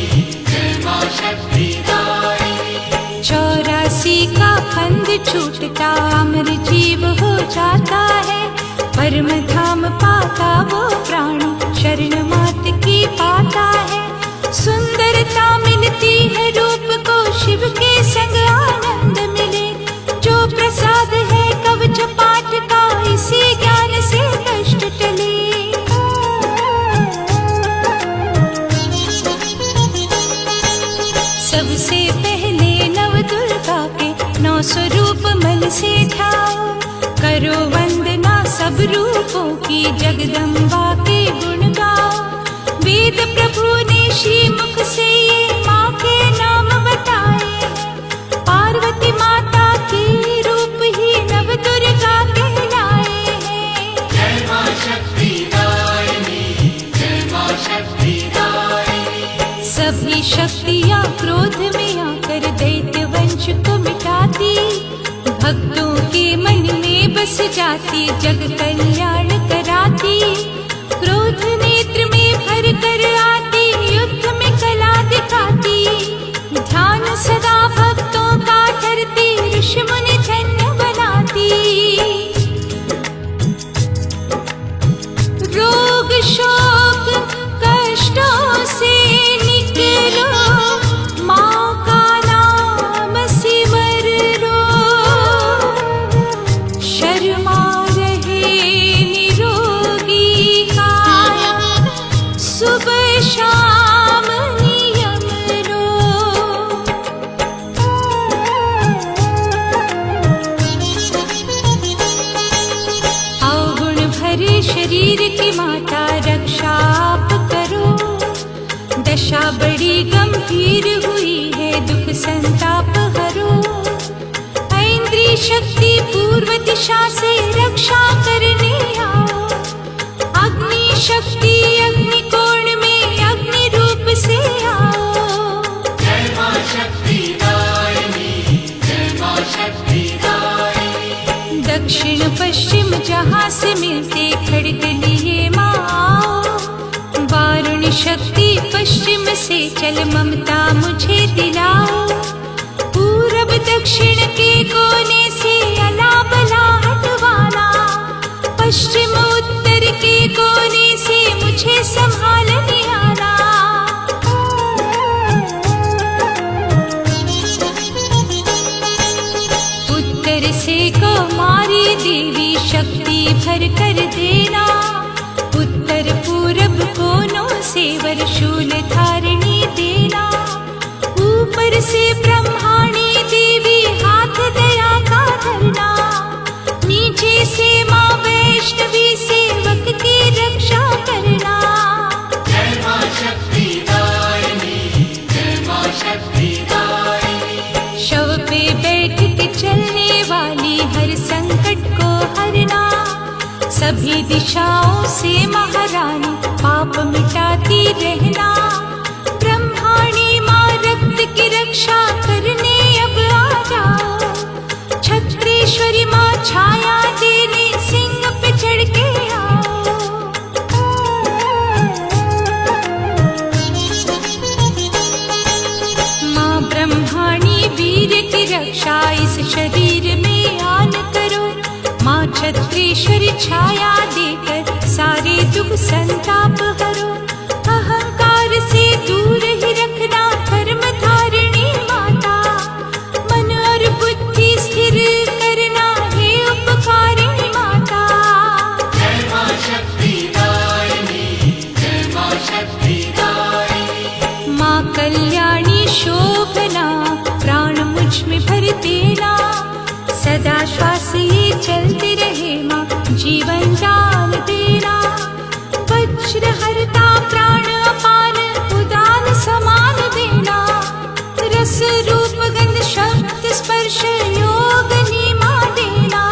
A: जय मां शक्ति दायिनी।
D: 84 का फंद छूटता अमर जीव हो जाता है। परम धाम पाता वो प्राणी शरण मात की पाता है। सुंदरता मिलती है रूप को शिव के संग आनंद मिले। जो प्रसाद है कवच पाठ का इसी ज्ञान से कष्ट टले। सबसे पहले नव दुर्गा के 9 स्वरूप मन से ठाओ। करो वंदना सब रूपों की जगदम्बा के गुण गाओ। वेद प्रभु ने श्रीमुख से ये माँ के नाम बताए। पार्वती माता के रूप ही नव दुर्गा कहलाए हैं।
A: जय मां शक्ति दायिनी, जय मां शक्ति दायिनी।
D: सभी शक्तियाँ क्रोध में आकर दैत्य वंश को मिटाती। भक्तों के मन में बस जाती जग कल्याण कराती। क्रोध नेत्र में भर कर आती युद्ध में कला दिखाती। ध्यान सदा भक्तों का धरती ऋषि मुनि धन्य बनाती। रोग शोक कष्टों से निकलो माँ का नाम सिमर लो। शर्मा रहे निरोगी काया सुबह शाम नियम लो। अवगुण भरे शरीर की माता रक्षा आप करो। दशा बड़ी गंभीर हुई है दुख संताप हरो। ऐन्द्री शक्ति पूर्व दिशा से रक्षा करने आओ। अग्नि शक्ति अग्निकोण में अग्नि रूप से आओ।
A: जय मां शक्ति दायिनी, जय मां शक्ति दायिनी।
D: दक्षिण पश्चिम जहाँ से मिलते खड़ग लिए माँ आओ। वारुणी शक्ति पश्चिम से चल ममता मुझे दिलाओ। पूरब दक्षिण के कोने से अला बला हटवाना। पश्चिम उत्तर के कोने से मुझे संभाल निहाना। उत्तर से कौमारी देवी शक्ति भर कर देना। उत्तर पूरब कोनों से वरशूल धारणी देना। ऊपर से ब्रह्माणी देवी हाथ दया का धरना। नीचे से माँ वैष्णवी सेवक की रक्षा करना।
A: जय मां शक्ति दायिनी, जय मां शक्ति दायिनी।
D: शव पे बैठ के चलने वाली हर संकट को हरना। सभी दिशाओं से महारानी पाप मिटाती रहना। ब्रह्माणी माँ रक्त की रक्षा करने अब आ जाओ। छत्रेश्वरी माँ छाया देने सिंह पे चढ़ के आओ। माँ ब्रह्माणी वीर की रक्षा इस शरीर में आन करो। माँ छत्रेश्वरी छाया देकर सारे दुख संताप हरो। अहंकार से दूर ही रखना धर्म धारिणी माता। मन और बुद्धि स्थिर करना है उपकारिणी माता।
A: जय मां शक्ति दायिनी, जय मां शक्ति दायिनी।
D: माँ कल्याणी शोभना प्राण मुझ में भर देना। सदा श्वास ये चलते रहे माँ जीवन डाल देना। वज्र हरता प्राण अपान उदान समान देना। रस रूप गंध शब्द स्पर्श योग नीमा देना।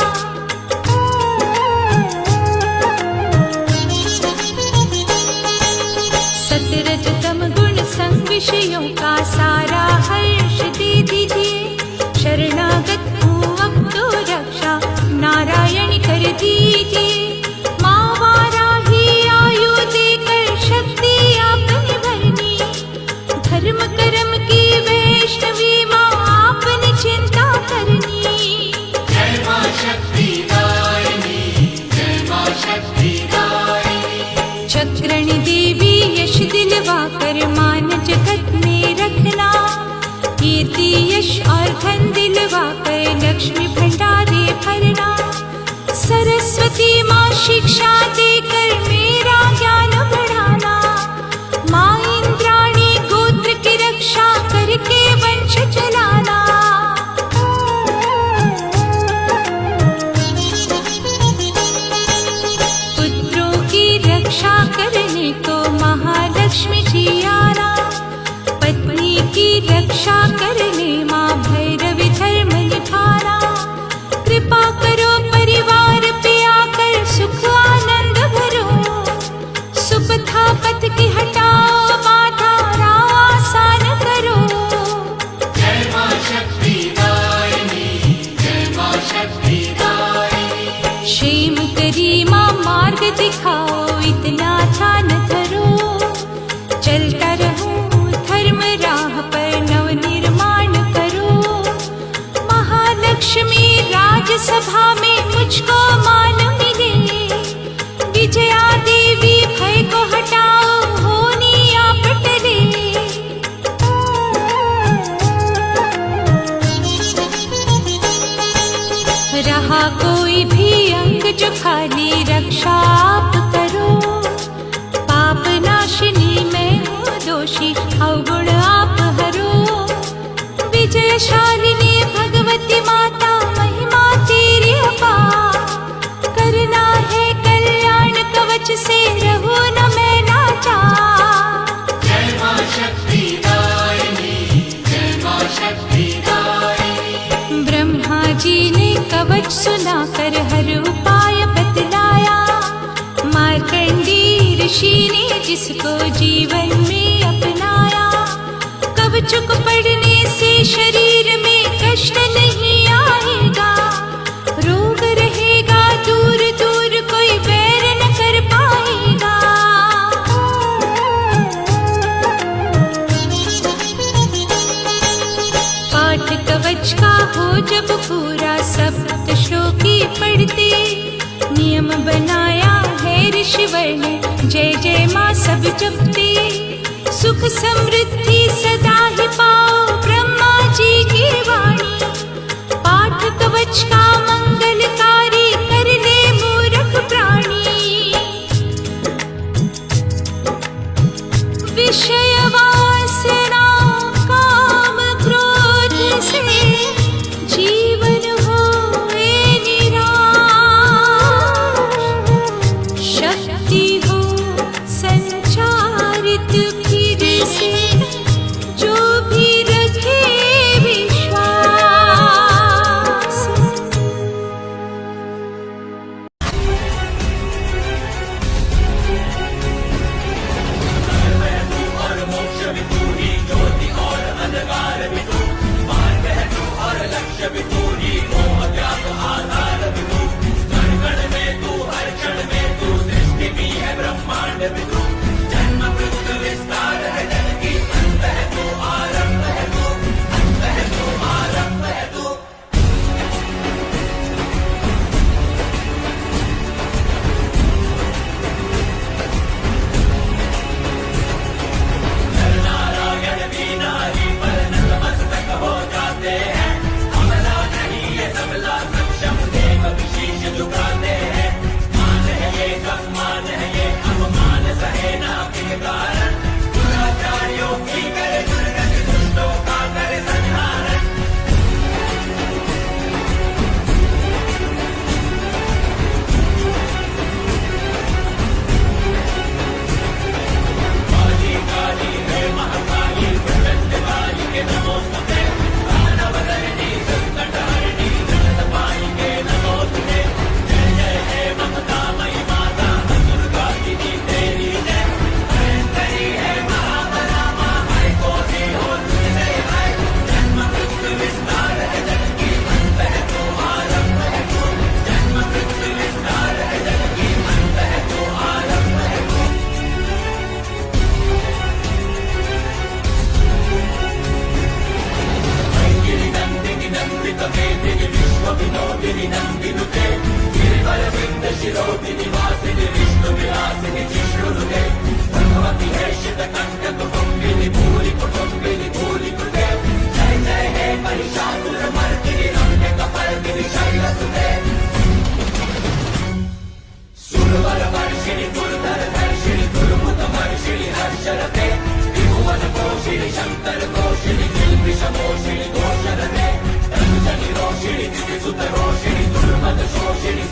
D: सतरज तम गुण संग विषयों का सारा हर्ष दे दीजिए। दीजिए। माँ वाराही आयु देकर शक्ति आपने भरनी। धर्म कर्म की वैष्णवी माँ आपने चिंता करनी।
A: जय मां शक्ति दायिनी, जय मां शक्ति दायिनी।
D: चक्रणी देवी यश दिलवा कर मान जगत में रखना। कीर्ति यश और धन दिलवा कर लक्ष्मी भंडारे भरना। सरस्वती माँ शिक्षा देकर मेरा ज्ञान बढ़ाना। माँ इंद्राणी गोत्र की रक्षा करके वंश चलाना। पुत्रों की रक्षा करने को महालक्ष्मी जी आना। पत्नी की रक्षा करने माँ भैरवी धर्म निभाना। कृपा करो परिवार पे आकर सुख आनंद भरो। सुपथा पथ की हटाओ बाधा आसान करो।
A: जय मां शक्ति दायिनी, जय मां शक्ति दायिनी।
D: क्षेम करी माँ मार्ग दिखाओ इतना ध्यान धरो। चलता रहो धर्म राह पर नव निर्माण करो। महालक्ष्मी राजसभा में मुझको मान मिले। विजया देवी भय को हटाओ होनी आप टले। रहा कोई भी अंग जो खाली रक्षा आप करो। पाप नाशिनी मैं हूँ दोषी अवगुण आप हरो। विजयशालिनी भगवती माता महिमा तेरी अपार। करना है कल्याण कवच से रहूं न मैं लाचार।
A: जय मां शक्ति दायिनी, जय मां शक्ति दायिनी।
D: ब्रह्मा जी ने कवच सुनाकर हर उपाय बतलाया। मार्कंडी ऋषि ने जिसको जीवन में अपनाया। कवच को पढ़ने से शरीर में कष्ट नहीं आएगा। रोग रहेगा दूर दूर कोई वैर न कर पाएगा। पाठ कवच का हो जब पूरा सप्त श्लोकी पढ़ते। नियम बनाया है ऋषिवर ने जय जय माँ सब जपते। सुख समृद्धि सदा ही पाओ ब्रह्मा जी की वाणी। पाठ कवच का मंगलकारी कर ले मूर्ख प्राणी। विषय वासना काम क्रोध से जीवन होए निराश। शक्ति हो संचारित फिर से जो भी रखे विश्वास।
A: सुत रोषिणी दुर्मद शोषिणी